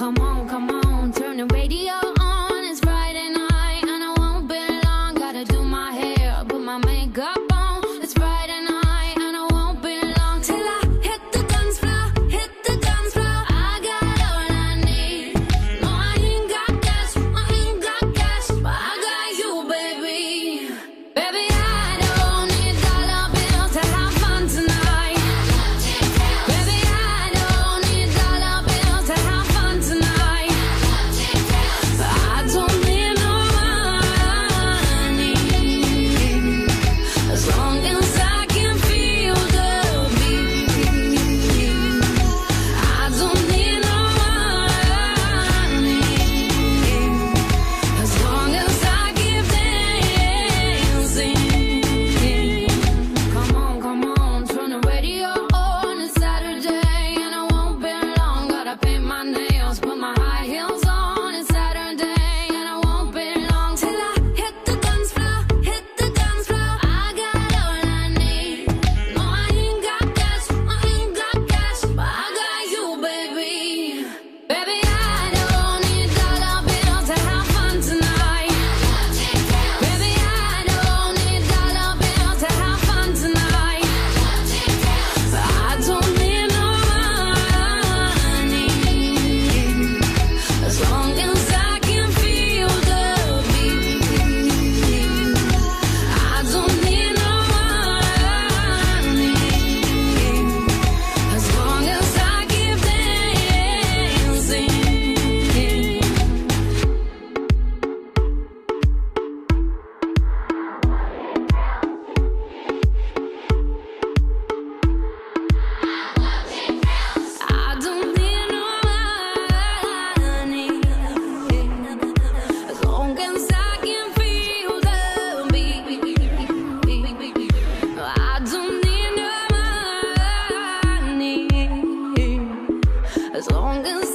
come on, turn the radio on. It's Friday night and I won't be long. Gotta do my hair, put my makeup on. It's Friday night and I won't be long till I hit the dance floor, hit the dance floor. I got all I need. No, I ain't got cash, I ain't got cash, but I got you, baby. Baby, I don't need dollar bills to have fun tonight. Baby, I don't need dollar bills to have fun tonight. I don't need no money as long as I can feel the beat. I don't need no money as long as I keep dancing. Come on, turn the radio on. It's Saturday and I won't be long. Gotta paint my nails, put my high heels on. It's Saturday and I won't be long till I hit the dance floor, hit the dance floor. I got all I need. No, I ain't got cash, I ain't got cash, but I got you, baby. Baby, I don't need dollar bills to have fun tonight. Baby, I don't need dollar bills to have fun tonight. I don't need no money as long as I can feel the beat. I don't need no money as long as I keep dancing. I don't need no money as long as I can feel the beat. I don't need no money as long as